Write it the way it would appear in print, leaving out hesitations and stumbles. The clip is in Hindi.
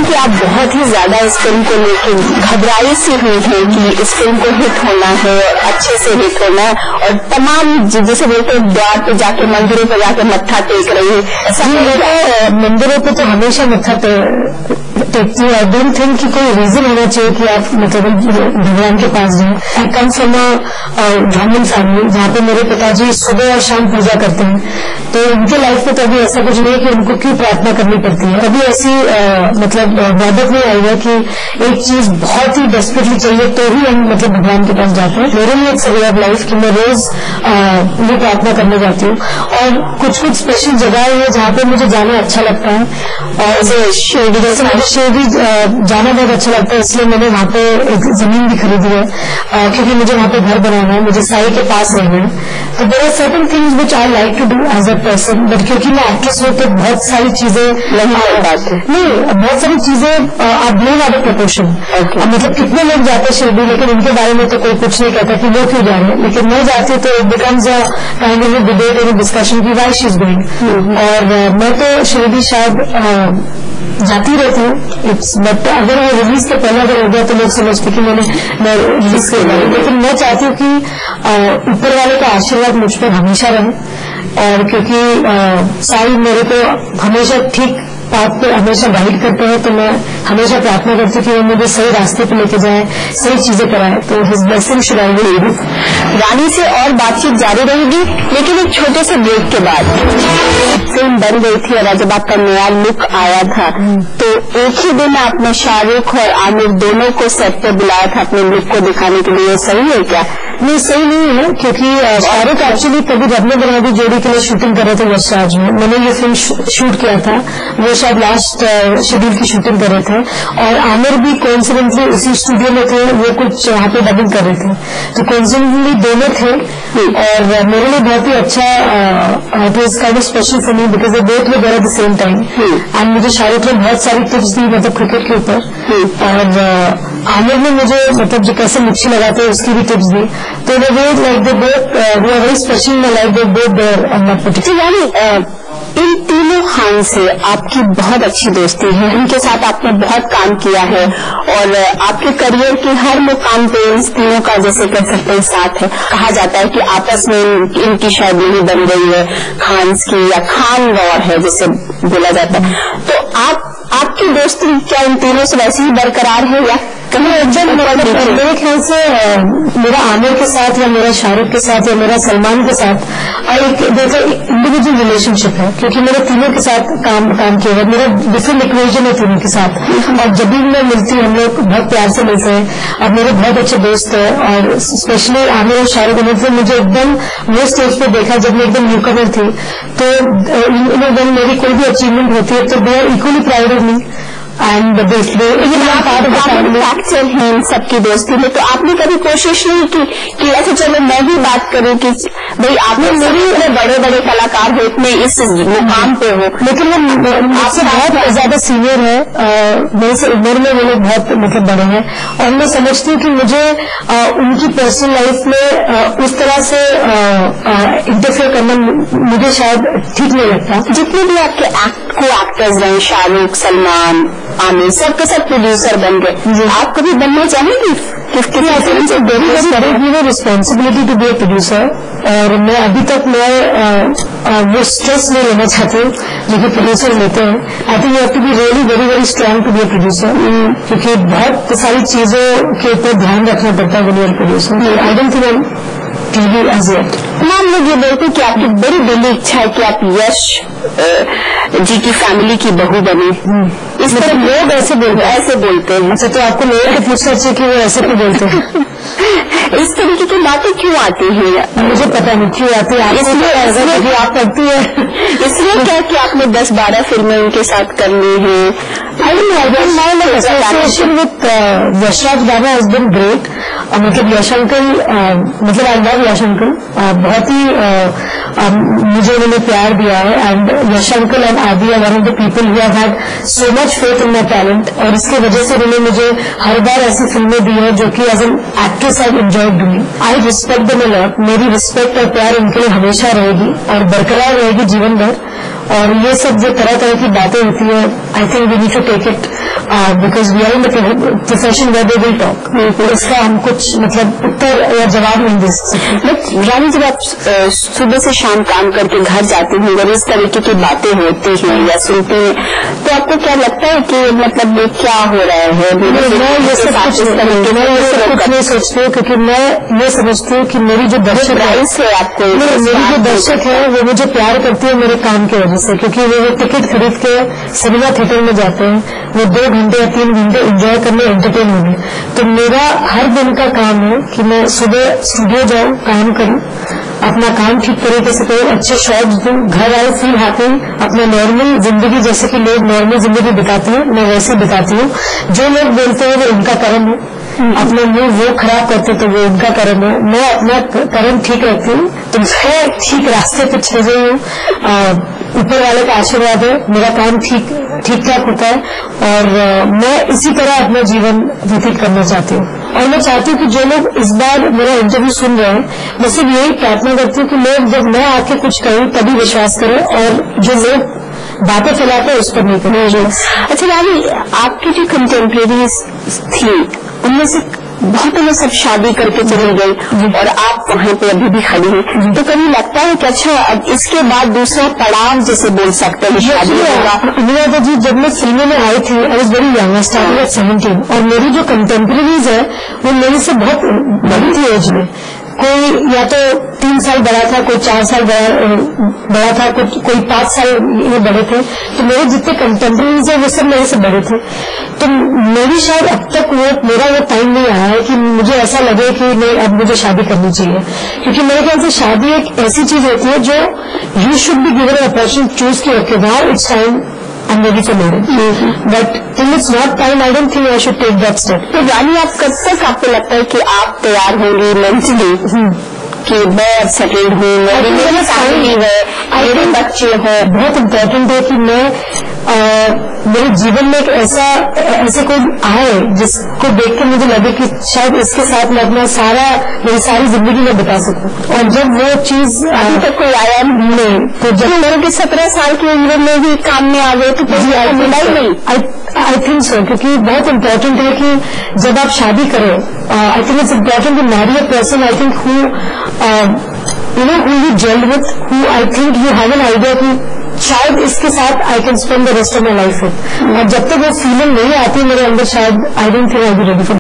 कि आप बहुत ही ज्यादा इस फिल्म को लेके घबराई सी हुई है कि इस फिल्म को हिट होना है, अच्छे से हिट होना है, और तमाम जैसे बोलते हैं द्वार पे जाके मंदिरों पे जाके मत्था टेक रही है, ऐसा मंदिरों पे तो हमेशा मत्था टेकती है। आई डोंट थिंक कि कोई रीजन होना चाहिए कि आप मतलब भगवान के पास जाएं। आई कम फ्रॉम ब्राह्मण फैमिली जहाँ पे मेरे पिताजी सुबह और शाम पूजा करते हैं, तो उनके लाइफ में तो अभी ऐसा कुछ नहीं है कि उनको क्यों प्रार्थना करनी पड़ती है। अभी ऐसी मतलब वादत नहीं आई है कि एक चीज बहुत ही डेस्परेटली चाहिए तो ही हम मतलब भगवान के पास जाते हैं। मेरे लिए एक वे ऑफ लाइफ कि मैं रोज ये प्रार्थना करने जाती हूँ, और कुछ कुछ स्पेशल जगह है जहाँ पे मुझे जाना अच्छा लगता है, और शिरडी जाना बहुत अच्छा लगता है, इसलिए मैंने वहाँ पे एक जमीन भी खरीदी है, क्योंकि मुझे वहाँ पे घर बनाना है, मुझे साई के पास रहना है। तो there are certain things which I like to do as a person, but क्योंकि मैं एक्ट्रेस हूँ तो बहुत सारी चीजें नहीं, बहुत सारी चीजें आप ब्लेम आउट ऑफ प्रोपोर्शन। मतलब कितने लोग जाते हैं शिरडी, लेकिन उनके बारे में तो कोई कुछ नहीं कहता कि वो क्यों जा रहे हैं, लेकिन मैं जाती हूँ तो it becomes a kind of debate और डिस्कशन की वाई शी इज गोइंग। और मैं तो शिरडी शायद जाती रहती हूँ, बट अगर वो रिलीज के पहले अगर हो गया तो लोग समझते कि मैं रिलीज कर रही हूँ, लेकिन मैं चाहती हूँ कि ऊपर वाले का आशीर्वाद मुझ पर हमेशा रहे, और क्योंकि साई मेरे को हमेशा ठीक पाथ पे हमेशा गाइड करते हैं, तो मैं हमेशा प्रार्थना करती हूँ कि वो मुझे सही रास्ते पे लेके जाए, सही चीजें कराए, तो his blessing should I be. रानी से और बातचीत जारी रहेगी, लेकिन एक छोटे से ब्रेक के बाद फिल्म बन गई थी और जब आपका नया लुक आया था तो एक ही दिन आपने शाहरुख और आमिर दोनों को सेट पे बुलाया था अपने लुक को दिखाने के लिए, सही है क्या? नहीं, सही नहीं है, क्योंकि शाहरुख एक्चुअली कभी रब ने बना दी जोड़ी के लिए शूटिंग कर रहे थे यशराज में। मैंने ये फिल्म शूट किया था, वो शायद लास्ट शेड्यूल की शूटिंग कर रहे थे, और आमिर भी कोइंसिडेंटली उसी स्टूडियो में थे, वो कुछ वहाँ पे डबिंग कर रहे थे, तो कोइंसिडेंटली दोनों थे। और मेरे लिए बहुत ही अच्छा it was kind of special for me because they both were there at the same time, and मुझे शाहरुख ने बहुत सारी टिप्स दी मतलब क्रिकेट के ऊपर, और आमिर ने मुझे मतलब जो कैसे मुच्छी लगाते हैं उसकी भी टिप्स दी। तो वे like they both we are very special, like they both there on that particular. इन तीनों खान से आपकी बहुत अच्छी दोस्ती है, इनके साथ आपने बहुत काम किया है, और आपके करियर के हर मुकाम पे इन तीनों का जैसे कह सकते हैं साथ है। कहा जाता है कि आपस में इनकी शादी ही बन गई है, खान्स की या खान वॉर है जिसे बोला जाता है। तो आपकी दोस्ती क्या इन तीनों से वैसे ही बरकरार है या मेरे ख्याल से मेरा आमिर के साथ या मेरा शाहरुख के साथ या मेरा सलमान के साथ एक इंडिविजुअल रिलेशनशिप है, क्योंकि मेरे तीनों के साथ काम किया है, मेरा डिफरेंट इक्वेशन है तीनों के साथ, और जब भी मैं मिलती हूँ हम लोग बहुत प्यार से मिलते हैं, और मेरे बहुत अच्छे दोस्त है, और स्पेशली आमिर और शाहरुख ने फिर मुझे एकदम वो स्टेज पे देखा जब मैं एकदम न्यूकमर थी, तो जब मेरी कोई भी अचीवमेंट होती है तो they are equally proud of me, and फैक्चर है इन सबकी दोस्ती में। तो आपने कभी कोशिश नहीं की कि ऐसे चलो मैं भी बात करूं कि भाई आपने मेरे इतने बड़े बड़े कलाकार हो, इतने इस मुकाम पे हो, लेकिन वो आपसे बहुत ज्यादा सीनियर है, मेरे से उम्र में वो लोग बहुत मतलब बड़े हैं, और मैं समझती हूँ कि मुझे उनकी पर्सनल लाइफ में उस तरह से इंटरफेयर करना मुझे शायद ठीक नहीं लगता। जितने भी आपके को एक्टर्स रहे, शाहरुख, सलमान, आमिर, सबके सब प्रोड्यूसर बन गए, आप कभी बनना चाहेंगी? Responsibility to be a producer, और मैं अभी तक वो स्ट्रेस नहीं लेना चाहती हूँ जो कि प्रोड्यूसर लेते हैं। I think you have to be really very very strong to be a producer, क्योंकि बहुत सारी चीजों के ऊपर ध्यान रखना पड़ता है when you are a producer। I don't think TV as it. तमाम लोग ये बोलते हैं कि आपकी बड़ी दिली इच्छा है कि आप यश जी की फैमिली की बहू बने, इस तरह लोग ऐसे बोलते हैं। अच्छा, तो आपको लोगों को पूछना चाहिए कि वो ऐसे क्यों बोलते हैं? इस तरीके की बातें क्यों आती हैं? मुझे पता नहीं क्यों आती है, इसलिए आप करती है, इसलिए क्या कि आपने 10-12 फिल्में उनके साथ करनी है। एसोसिएशन विथ यशराज गाना हैज बीन ग्रेट, मतलब यश अंकल, मतलब आई लव यश अंकल, बहुत ही मुझे उन्होंने प्यार दिया है, and Yash uncle and Adi are one of the people who have had so much faith in my talent, और इसकी वजह से उन्होंने मुझे हर बार ऐसी फिल्में दी है जो कि as an actress I enjoyed doing. I respect them a lot, मेरी रिस्पेक्ट और प्यार उनके लिए हमेशा रहेगी और बरकरार रहेगी जीवन भर, और ये सब जो तरह तरह की बातें होती है, I think we need to take it because we are in the profession where they will talk. इसका हम कुछ मतलब उत्तर या जवाब नहीं दे सकते। रानी, जब आप सुबह से शाम काम करके घर जाती हैं और इस तरीके की बातें होती हैं या सुनती हैं, तो आपको क्या लगता है कि मतलब ये क्या हो रहा है? मैं ये सब कुछ नहीं सोचती हूँ, क्योंकि मैं ये समझती हूँ कि मेरी जो दर्शक है आपको, मेरी जो दर्शक है वो मुझे प्यार करती है मेरे काम की वजह से, क्योंकि वो टिकट खरीद के सिनेमा थिएटर में जाते हैं, वो 2 घंटे या 3 घंटे एंजॉय करने, एंटरटेन होने। तो मेरा हर दिन का काम है कि मैं सुबह स्टूडियो जाऊँ, काम करूँ, अपना काम ठीक तरीके से करूँ, अच्छे शॉट्स दूँ, घर आए फील हैप्पी, अपना नॉर्मल जिंदगी जैसे कि लोग नॉर्मल जिंदगी बिताते हैं मैं वैसे बिताती हूँ। जो लोग बोलते हैं वो उनका कर्म है, अपने मुंह वो खराब करते तो वो उनका कर्म है, मैं अपना कर्म ठीक रखती हूँ, तो मैं ठीक रास्ते पे चल रही हूँ। ऊपर वाले का आशीर्वाद है, मेरा काम ठीक ठाक होता है और मैं इसी तरह अपना जीवन व्यतीत करना चाहती हूँ। और मैं चाहती हूँ कि जो लोग इस बार मेरा इंटरव्यू सुन रहे हैं, मैं सिर्फ यही प्रार्थना करती हूँ कि लोग जब मैं आके कुछ कहूँ तभी विश्वास करें, और जो लोग बातें फैलाते हैं उस पर नहीं करें। अच्छा रानी, आपकी जो कंटेम्प्रेरीज थी उनमें से बहुतों ने सब शादी करके चली गई और आप वहाँ पे अभी भी खड़ी हैं, तो कभी लगता है कि अच्छा अब इसके बाद दूसरा पड़ाव जैसे बोल सकते हैं शादी होगा? अनुराधा जी, जब मैं फिल्मों में आई थी I was very young, starting at 17, और मेरी जो कंटेम्प्रेरीज है वो मेरे से बहुत बड़ी थी एज में। कोई या तो 3 साल बड़ा था, कोई 4 साल बड़ा था, कोई 5 साल ये बड़े थे। तो मेरे जितने कंटेम्प्रेरीज है वो सब मेरे से बड़े थे। तो मेरी शायद अब तक मेरा वो टाइम नहीं आया है कि मुझे ऐसा लगे कि नहीं अब मुझे शादी करनी चाहिए, क्योंकि मेरे ख्याल से शादी एक ऐसी चीज होती है जो you should be given an opportunity choose की, okay now it's time I'm ready for marriage. But till it's not time, I don't think I should take that step. तो रानी, आप कब तक आपको लगता है कि आप तैयार होंगी मेंटली कि मैं अब सेटल्ड हूँ, मेरी फैमिली है, मेरे बच्चे हैं? बहुत इम्पोर्टेंट है कि मैं मेरे जीवन में एक ऐसे कोई आए जिसको देख के मुझे लगे कि शायद इसके साथ मैं अपना मेरी सारी जिंदगी में बिता सकूं। और जब वो चीज अभी तक कोई आया नहीं, तो जब लोगों के 17 साल की उम्र में भी काम में आ गए तो मिला ही नहीं। आई थिंक सो, क्योंकि बहुत इम्पोर्टेंट है कि जब आप शादी करें, I think it's important to marry a person, I think who you gel with, who I think you have an idea कि शायद इसके साथ I can spend the rest of my life with. और जब तक वो फीलिंग नहीं आती मेरे अंदर, शायद आई don't think I be ready for